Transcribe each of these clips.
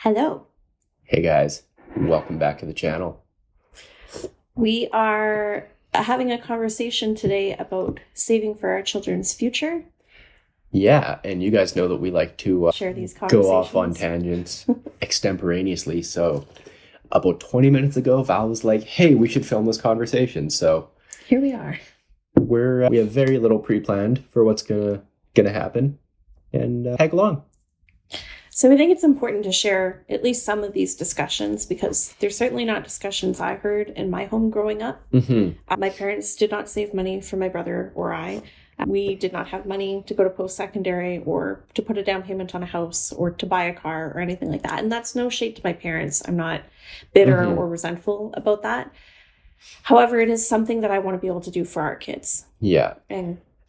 Hello. Hey guys, welcome back to the channel. We are having a conversation today about saving for our children's future. Yeah, and you guys know that we like to Share these conversations. go off on tangents extemporaneously. So about 20 minutes ago, Val was like, hey, we should film this conversation. So here we are. We have very little pre-planned for what's gonna happen, and tag along. So I think it's important to share at least some of these discussions because they're certainly not discussions I heard in my home growing up. Mm-hmm. My parents did not save money for my brother or I. We did not have money to go to post-secondary or to put a down payment on a house or to buy a car or anything like that. And that's no shade to my parents. I'm not bitter or resentful about that. However, it is something that I want to be able to do for our kids. Yeah.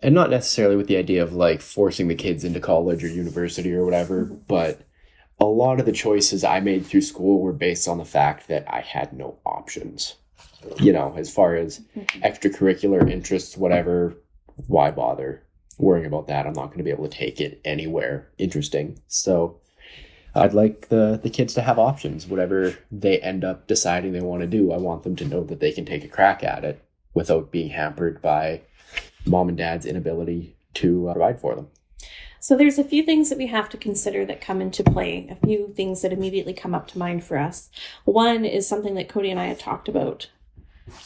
And not necessarily with the idea of like forcing the kids into college or university or whatever, but a lot of the choices I made through school were based on the fact that I had no options. You know, as far as extracurricular interests, whatever, why bother worrying about that? I'm not going to be able to take it anywhere interesting. So I'd like the kids to have options, whatever they end up deciding they want to do. I want them to know that they can take a crack at it without being hampered by mom and dad's inability to provide for them. So there's a few things that we have to consider that come into play, a few things that immediately come up to mind for us. One is something that Cody and I had talked about,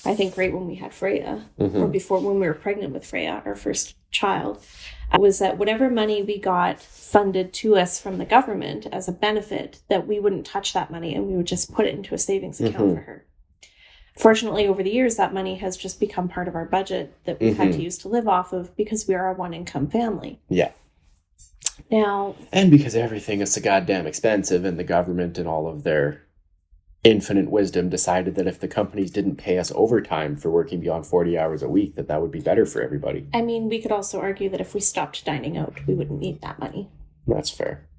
I think right when we had Freya, or before when we were pregnant with Freya, our first child, was that whatever money we got funded to us from the government as a benefit, that we wouldn't touch that money and we would just put it into a savings account for her. Fortunately, over the years, that money has just become part of our budget that we've had to use to live off of because we are a one-income family. Yeah. Now, and because everything is so goddamn expensive, and the government and all of their infinite wisdom decided that if the companies didn't pay us overtime for working beyond 40 hours a week, that would be better for everybody. I mean, we could also argue that if we stopped dining out, we wouldn't need that money. That's fair.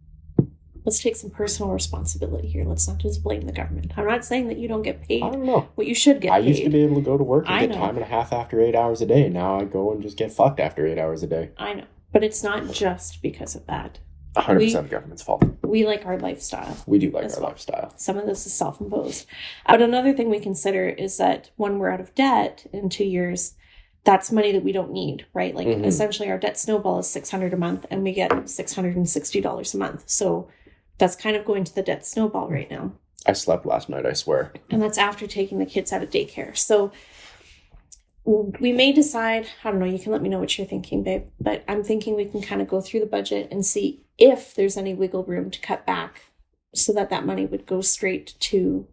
Let's take some personal responsibility here. Let's not just blame the government. I'm not saying that you don't get paid. I don't know. What you should get paid. I used to be able to go to work and get time and a half after 8 hours a day. Now I go and just get fucked after 8 hours a day. I know. But it's not just because of that. 100% the government's fault. We like our lifestyle. We do like our lifestyle. Some of this is self-imposed. But another thing we consider is that when we're out of debt in 2 years, that's money that we don't need, right? Like essentially our debt snowball is $600 a month and we get $660 a month. So that's kind of going to the debt snowball right now. I slept last night, I swear. And that's after taking the kids out of daycare. So we may decide, I don't know, you can let me know what you're thinking, babe, but I'm thinking we can kind of go through the budget and see if there's any wiggle room to cut back so that that money would go straight to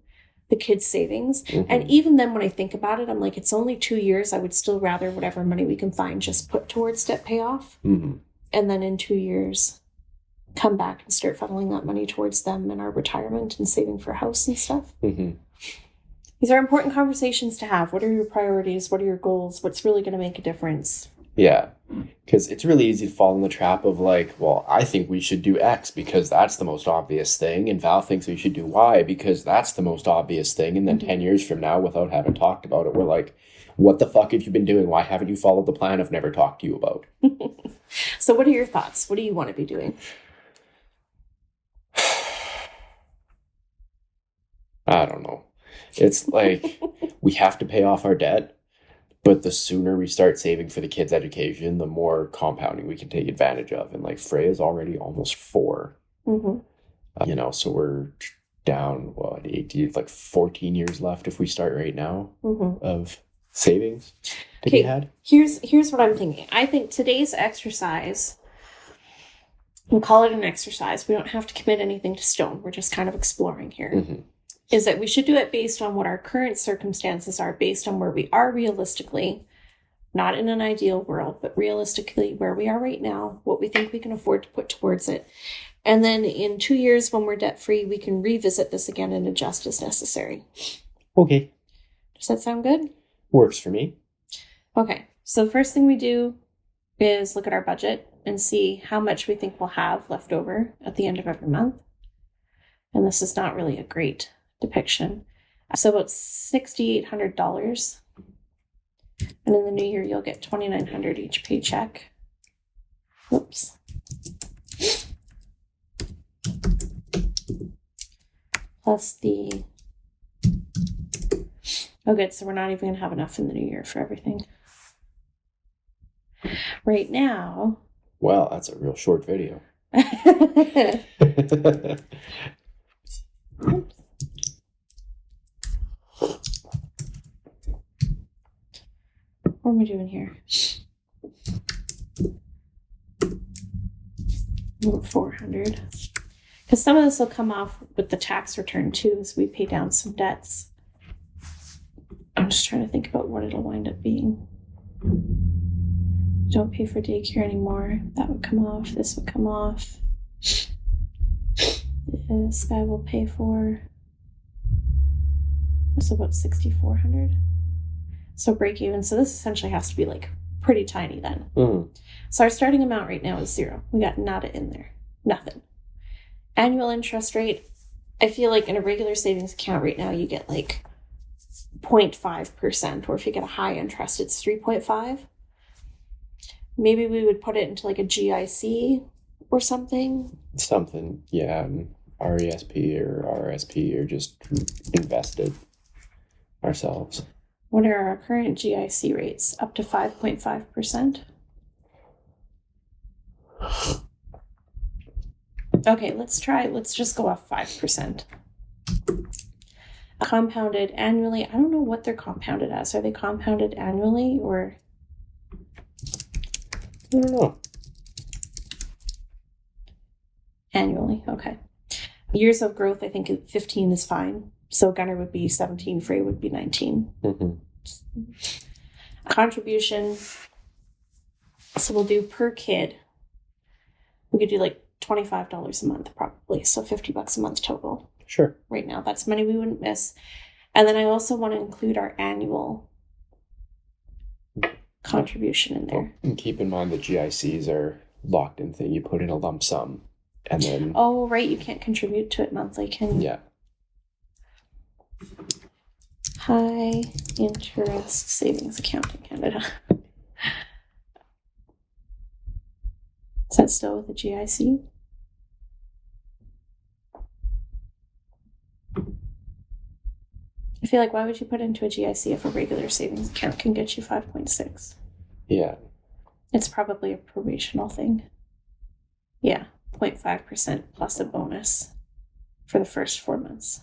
the kids' savings. And even then, when I think about it, I'm like, it's only 2 years. I would still rather whatever money we can find just put towards debt payoff. And then in 2 years, come back and start funneling that money towards them and our retirement and saving for a house and stuff. These are important conversations to have. What are your priorities? What are your goals? What's really going to make a difference? Yeah, because it's really easy to fall in the trap of like, well, I think we should do X because that's the most obvious thing. And Val thinks we should do Y because that's the most obvious thing. And then 10 years from now, without having talked about it, we're like, what the fuck have you been doing? Why haven't you followed the plan I've never talked to you about? So what are your thoughts? What do you want to be doing? I don't know. It's like we have to pay off our debt, but the sooner we start saving for the kids' education, the more compounding we can take advantage of. And like Freya's already almost 4. You know, so we're down, what, 18, like 14 years left if we start right now of savings to be had. Here's what I'm thinking. I think today's exercise, we'll call it an exercise. We don't have to commit anything to stone. We're just kind of exploring here. Is that we should do it based on what our current circumstances are, based on where we are realistically, not in an ideal world, but realistically where we are right now, what we think we can afford to put towards it. And then in 2 years, when we're debt-free, we can revisit this again and adjust as necessary. Okay. Does that sound good? Works for me. Okay. So the first thing we do is look at our budget and see how much we think we'll have left over at the end of every month. And this is not really a great depiction. So about $6,800. And in the new year, you'll get $2,900 each paycheck. Whoops. plus the... Oh, good. So we're not even going to have enough in the new year for everything. Right now... Well, that's a real short video. What am I doing here? 400. Because some of this will come off with the tax return too, as we pay down some debts. I'm just trying to think about what it'll wind up being. Don't pay for daycare anymore. That would come off. This would come off. This guy will pay for. That's about 6,400. So break even. So this essentially has to be like pretty tiny then. Mm. So our starting amount right now is 0. We got nada in there. Nothing. Annual interest rate. I feel like in a regular savings account right now, you get like 0.5%. Or if you get a high interest, it's 3.5. Maybe we would put it into like a GIC or something. Something, yeah. RESP or RSP or just invest it ourselves. What are our current GIC rates? Up to 5.5%. Okay, let's just go off 5%. Compounded annually. I don't know what they're compounded as. Are they compounded annually or? I don't know. Annually, okay. Years of growth, I think 15 is fine. So Gunner would be 17, Frey would be 19. Mm-hmm. Contribution. So we'll do per kid. We could do like $25 a month probably. So $50 a month total. Sure. Right now, that's money we wouldn't miss. And then I also want to include our annual contribution in there. Well, and keep in mind that GICs are locked in thing. You put in a lump sum and then... Oh, right. You can't contribute to it monthly, can you? Yeah. High interest savings account in Canada. Is that still with the GIC? I feel like why would you put into a GIC if a regular savings account can get you 5.6? Yeah. It's probably a probational thing. Yeah, 0.5% plus a bonus for the first 4 months.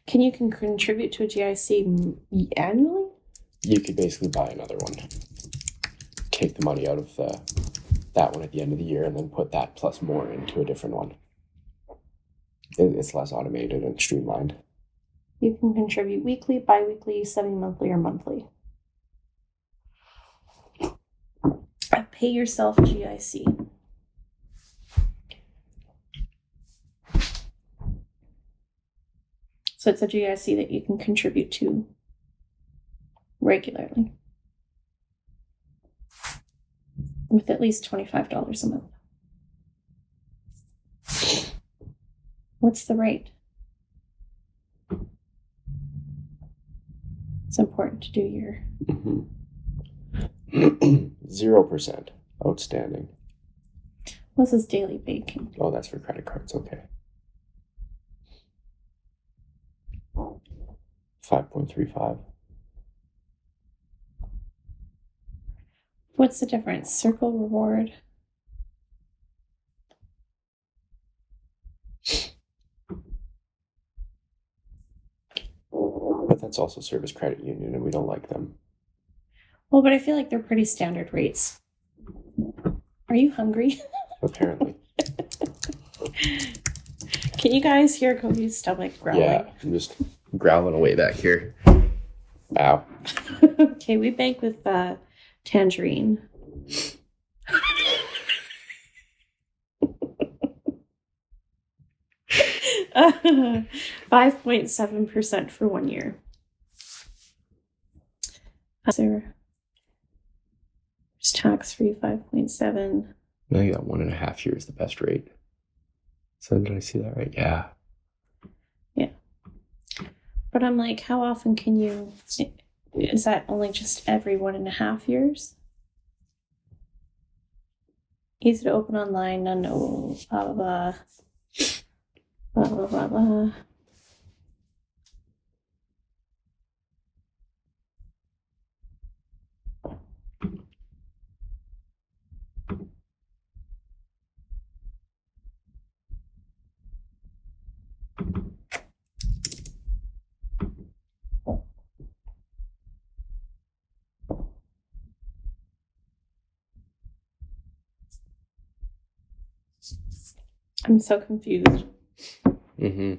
Can you contribute to a GIC annually? You could basically buy another one. Take the money out of that one at the end of the year and then put that plus more into a different one. It's less automated and streamlined. You can contribute weekly, bi-weekly, semi-monthly, or monthly. Pay yourself GIC. So it's a GIC that you can contribute to regularly with at least $25 a month. What's the rate? It's important to do your... 0% outstanding. What's this daily banking? Oh, that's for credit cards. Okay. 5.35. What's the difference? Circle reward. But that's also Service Credit Union, and we don't like them. Well, but I feel like they're pretty standard rates. Are you hungry? Apparently. Can you guys hear Cody's stomach growling? Yeah, I'm just growling away back here. Ow. Okay, we bank with tangerine. 5.7% for 1 year. There's tax-free 5.7. I think that 1.5 years is the best rate. So did I see that right? Yeah. Yeah. But I'm like, how often can you... Is that only just every 1.5 years? Easy to open online, none, no, blah, blah, blah, blah, blah, blah. I'm so confused. Mm-hmm.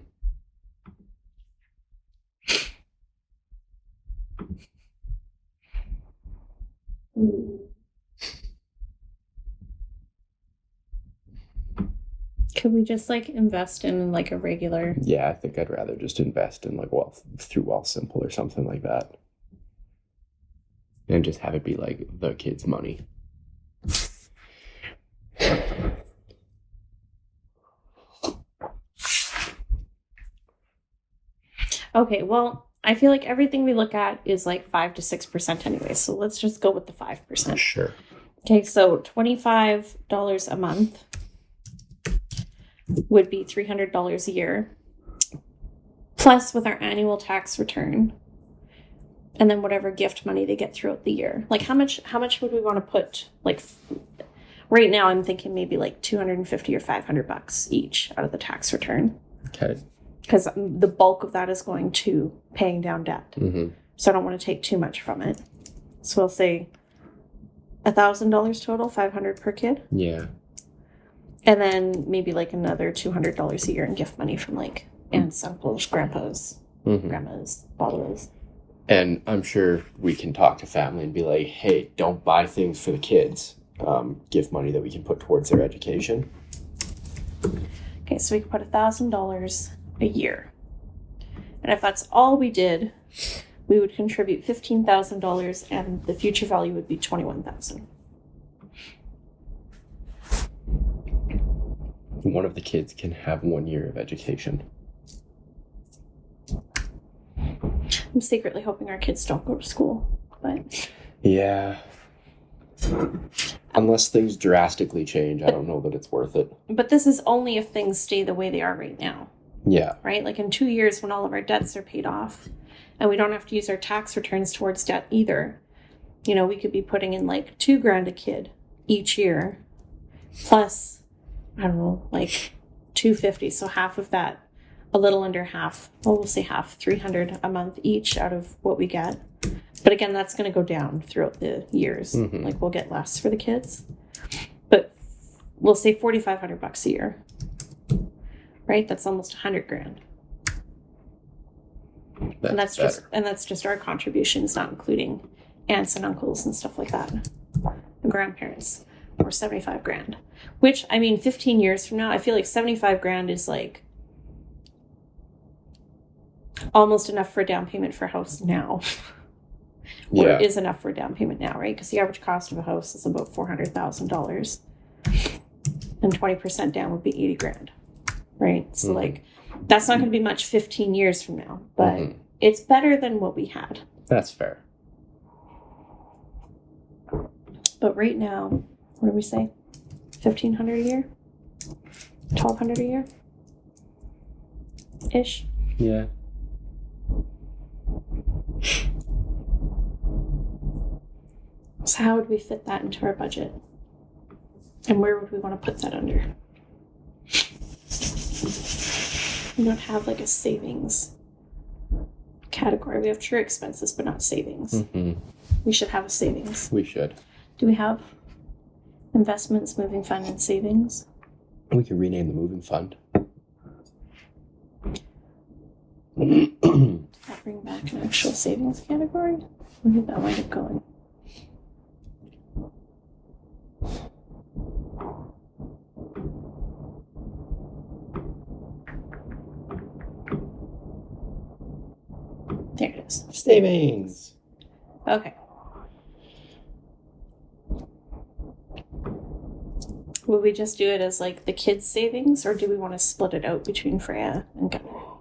Could we just like invest in like a regular? Yeah, I think I'd rather just invest in like through Wealthsimple or something like that. And just have it be like the kids' money. Okay, well, I feel like everything we look at is like 5 to 6% anyway, so let's just go with the 5%. Sure. Okay, so $25 a month would be $300 a year, plus with our annual tax return, and then whatever gift money they get throughout the year. Like how much would we want to put? Like right now, I'm thinking maybe like $250 or $500 each out of the tax return. Okay. Because the bulk of that is going to paying down debt. Mm-hmm. So I don't want to take too much from it. So I'll say $1,000 total, $500 per kid. Yeah. And then maybe like another $200 a year in gift money from like aunts, uncles, grandpas, grandmas, fathers. And I'm sure we can talk to family and be like, hey, don't buy things for the kids. Give money that we can put towards their education. Okay, so we could put $1,000 a year. And if that's all we did, we would contribute $15,000 and the future value would be $21,000. One of the kids can have 1 year of education. I'm secretly hoping our kids don't go to school, but yeah. Unless things drastically change, I don't know that it's worth it. But this is only if things stay the way they are right now. Yeah. Right? Like in 2 years when all of our debts are paid off and we don't have to use our tax returns towards debt either. You know, we could be putting in like $2,000 a kid each year plus, I don't know, like $250. So half of that, a little under half, well, we'll say half, $300 a month each out of what we get. But again, that's going to go down throughout the years. Mm-hmm. Like we'll get less for the kids, but we'll say $4,500 a year. Right, that's almost $100,000, and that's just our contributions, not including aunts and uncles and stuff like that, and grandparents, or $75,000. Which I mean, 15 years from now, I feel like $75,000 is like almost enough for a down payment for a house now. Or Yeah. it is enough for a down payment now, right? Because the average cost of a house is about $400,000, and 20% down would be $80,000. Right? So like that's not going to be much 15 years from now, but it's better than what we had. That's fair. But right now, what do we say? $1,500 a year? $1,200 a year? Ish. Yeah. So how would we fit that into our budget? And where would we want to put that under? We don't have like a savings category. We have true expenses, but not savings. Mm-hmm. We should have a savings. We should. Do we have investments, moving fund, and savings? We can rename the moving fund. I'll bring back an actual savings category. Where did that wind up going? There it is. Savings. Okay. Would we just do it as like the kids' savings, or do we want to split it out between Freya and Gunnar?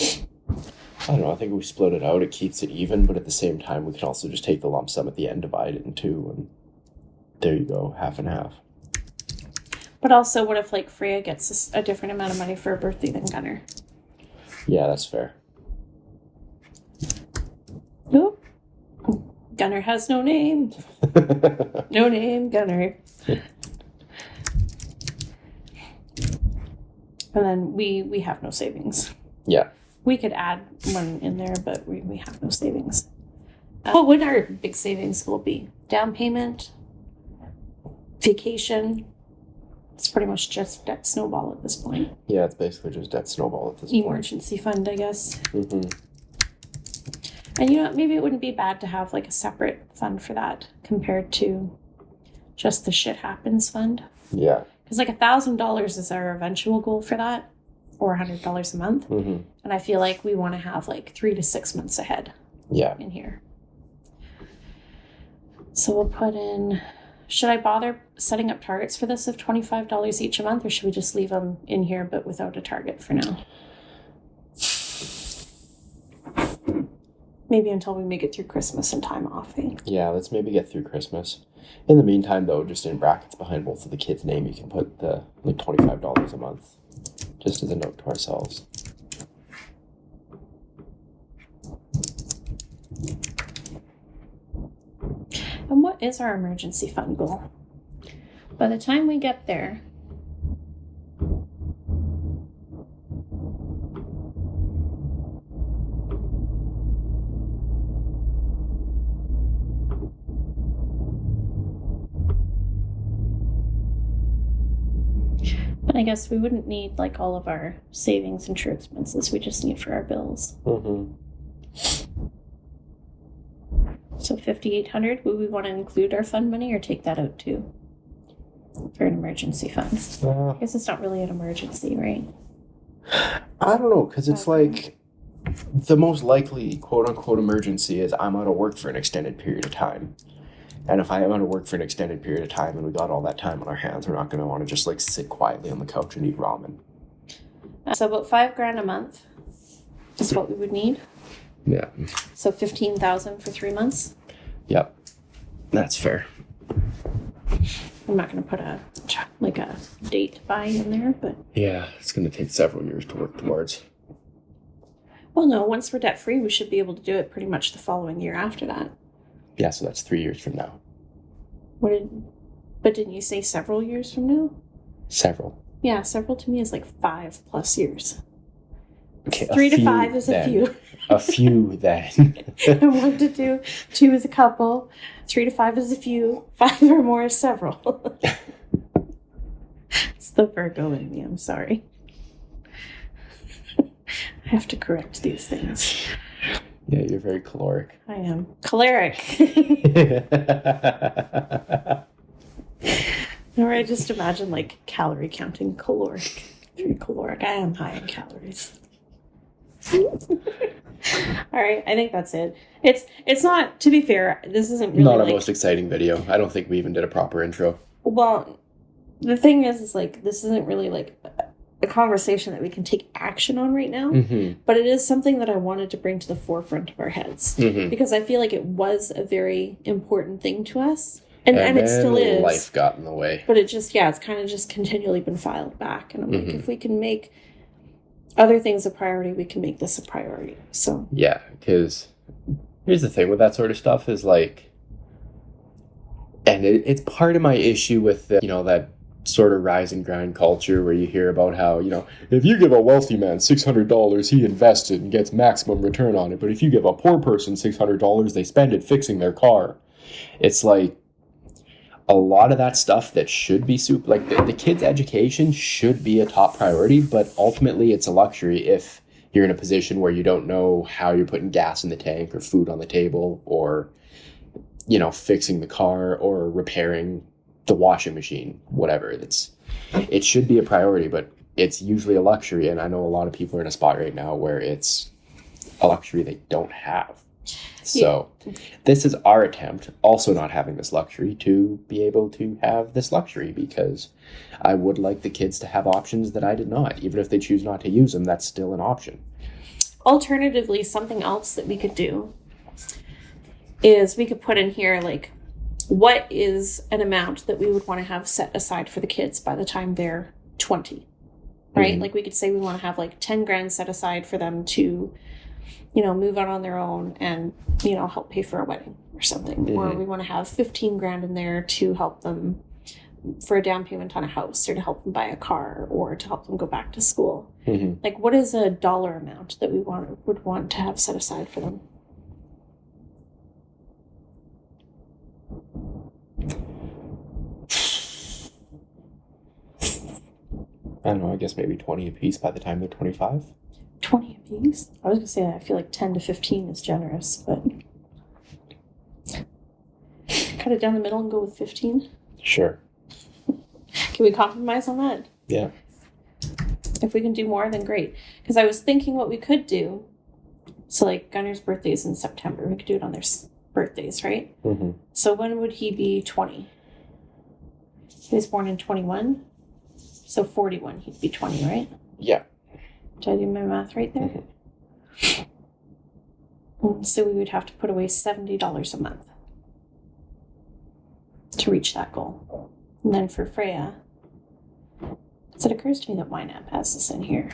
I don't know. I think if we split it out, it keeps it even, but at the same time, we can also just take the lump sum at the end, divide it in two, and There you go, half and half. But also, what if like Freya gets a different amount of money for her birthday than Gunnar? Yeah, that's fair. Nope. Gunnar has no name. No name, Gunnar. And then we have no savings. Yeah. We could add one in there, but we have no savings. What would our big savings will be? Down payment, vacation. It's pretty much just debt snowball at this point. Yeah, it's basically just debt snowball at this point. Emergency fund, I guess. Mm-hmm. And you know what? Maybe it wouldn't be bad to have like a separate fund for that compared to just the shit happens fund. Yeah. Because like $1,000 is our eventual goal for that, or $100 a month. Mm-hmm. And I feel like we want to have like 3 to 6 months ahead. Yeah. In here. So we'll put in. Should I bother setting up targets for this of $25 each a month, or should we just leave them in here but without a target for now? Maybe until we make it through Christmas and time off. Eh? Yeah, let's maybe get through Christmas. In the meantime, though, just in brackets behind both of the kids' name, you can put the like $25 a month, just as a note to ourselves. And what is our emergency fund goal? By the time we get there, but I guess we wouldn't need like all of our savings and true expenses. We just need for our bills. Mm-hmm. So $5,800, would we want to include our fund money or take that out too? For an emergency fund. I guess it's not really an emergency, right? I don't know, because it's like the most likely quote unquote emergency is I'm out of work for an extended period of time. And if I am out of work for an extended period of time and we got all that time on our hands, we're not going to want to just like sit quietly on the couch and eat ramen. So about $5,000 a month is what we would need. Yeah. So $15,000 for 3 months. Yep. That's fair. I'm not going to put a date by in there, but Yeah, it's going to take several years to work towards. well, no. Once we're debt free, we should be able to do it pretty much the following year after that. Yeah, so that's 3 years from now. But didn't you say several years from now? Several. Yeah, several to me is like 5+ years. Okay, 3 to 5 is a few. A few then. And 1 to 2, 2 is a couple, 3 to 5 is a few, 5 or more is several. It's the Virgo in me, I'm sorry. I have to correct these things. Yeah, you're very caloric. I am. Choleric. Or I just imagine like calorie counting caloric. Very caloric. I am high in calories. All right, I think that's it. It's not, to be fair, this isn't really Not our like, most exciting video. I don't think we even did a proper intro. well, the thing is like this isn't really like a conversation that we can take action on right now, Mm-hmm. but it is something that I wanted to bring to the forefront of our heads Mm-hmm. because I feel like it was a very important thing to us, and it then still is. Life got in the way. But it's kind of just continually been filed back, and I'm like, Mhm. if we can make other things a priority, we can make this a priority. So Yeah, because here's the thing with that sort of stuff is like, and it's part of my issue with the, that sort of rise and grind culture where you hear about how, if you give a wealthy man $600, he invests it and gets maximum return on it. But if you give a poor person $600, they spend it fixing their car. It's like a lot of that stuff that should be like the kid's education should be a top priority, but ultimately it's a luxury if you're in a position where you don't know how you're putting gas in the tank or food on the table or, fixing the car or repairing the washing machine, whatever. It should be a priority, but it's usually a luxury. And I know a lot of people are in a spot right now where it's a luxury they don't have. So This is our attempt, also not having this luxury, to be able to have this luxury, because I would like the kids to have options that I did not. Even if they choose not to use them, that's still an option. alternatively, something else that we could do is we could put in here like what is an amount that we would want to have set aside for the kids by the time they're 20, right? Like we could say we want to have like 10 grand set aside for them to, move out on their own and, help pay for a wedding or something. Or we want to have 15 grand in there to help them for a down payment on a house, or to help them buy a car, or to help them go back to school. Like, what is a dollar amount that we would want to have set aside for them? I don't know, I guess maybe 20 apiece by the time they're 25. 20 apiece? I was going to say I feel like 10 to 15 is generous, but cut it down the middle and go with 15? Sure. Can we compromise on that? Yeah. If we can do more, then great. Because I was thinking what we could do. So, like, Gunner's birthday is in September. We could do it on their birthdays, right? So when would he be 20? He was born in 21. So 41, he'd be 20, right? Yeah. Did I do my math right there? So we would have to put away $70 a month to reach that goal. And then for Freya, so it occurs to me that YNAB has this in here.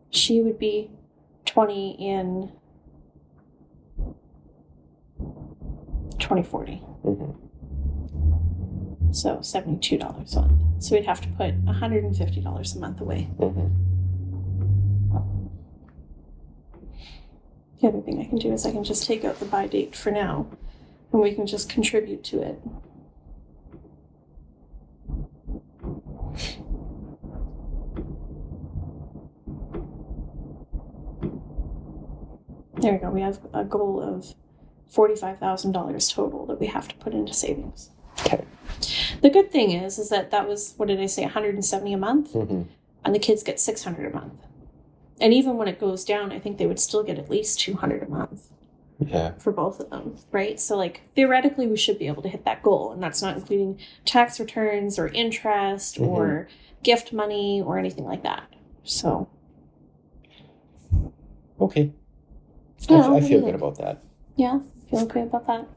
She would be 20 in 2040. So $72 a month. So we'd have to put $150 a month away. The other thing I can do is I can just take out the buy date for now, and we can just contribute to it. There we go. We have a goal of $45,000 total that we have to put into savings. Okay. The good thing is that was, what did I say, 170 a month? And the kids get 600 a month. And even when it goes down, I think they would still get at least 200 a month. Yeah. For both of them, right? So, like, theoretically, we should be able to hit that goal. And that's not including tax returns or interest or gift money or anything like that. So. Okay. Yeah, I feel good about that. Yeah, feel okay about that.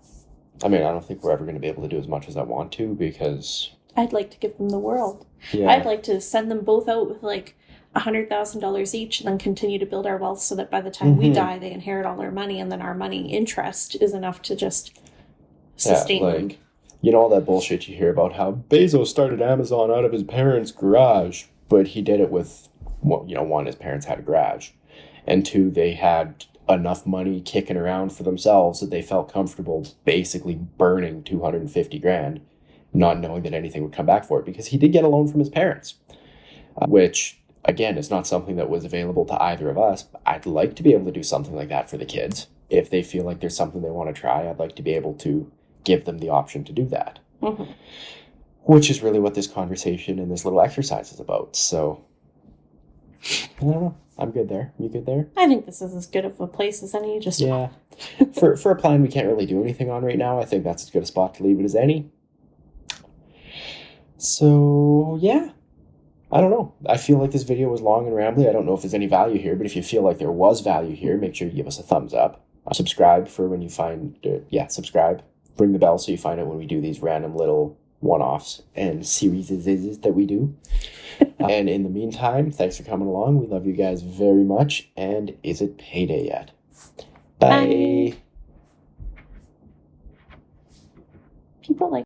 I mean, I don't think we're ever going to be able to do as much as I want to, because I'd like to give them the world. Yeah. I'd like to send them both out with like $100,000 each, and then continue to build our wealth so that by the time we die, they inherit all our money, and then our money interest is enough to just sustain them. You know all that bullshit you hear about how Bezos started Amazon out of his parents' garage, but he did it with, one, his parents had a garage, and two, they had enough money kicking around for themselves that they felt comfortable basically burning 250 grand, not knowing that anything would come back for it, because he did get a loan from his parents, which, again, is not something that was available to either of us. I'd like to be able to do something like that for the kids. If they feel like there's something they want to try, I'd like to be able to give them the option to do that. Which is really what this conversation and this little exercise is about. So, I don't know. I'm good there. You good there? I think this is as good of a place as any. Just yeah. for a plan we can't really do anything on right now, I think that's as good a spot to leave it as any. So, yeah. I don't know. I feel like this video was long and rambly. I don't know if there's any value here, but if you feel like there was value here, make sure you give us a thumbs up. Subscribe for when you find... subscribe. Ring the bell so you find out when we do these random little one-offs and series that we do. And in the meantime, thanks for coming along. We love you guys very much. And is it payday yet? Bye. People like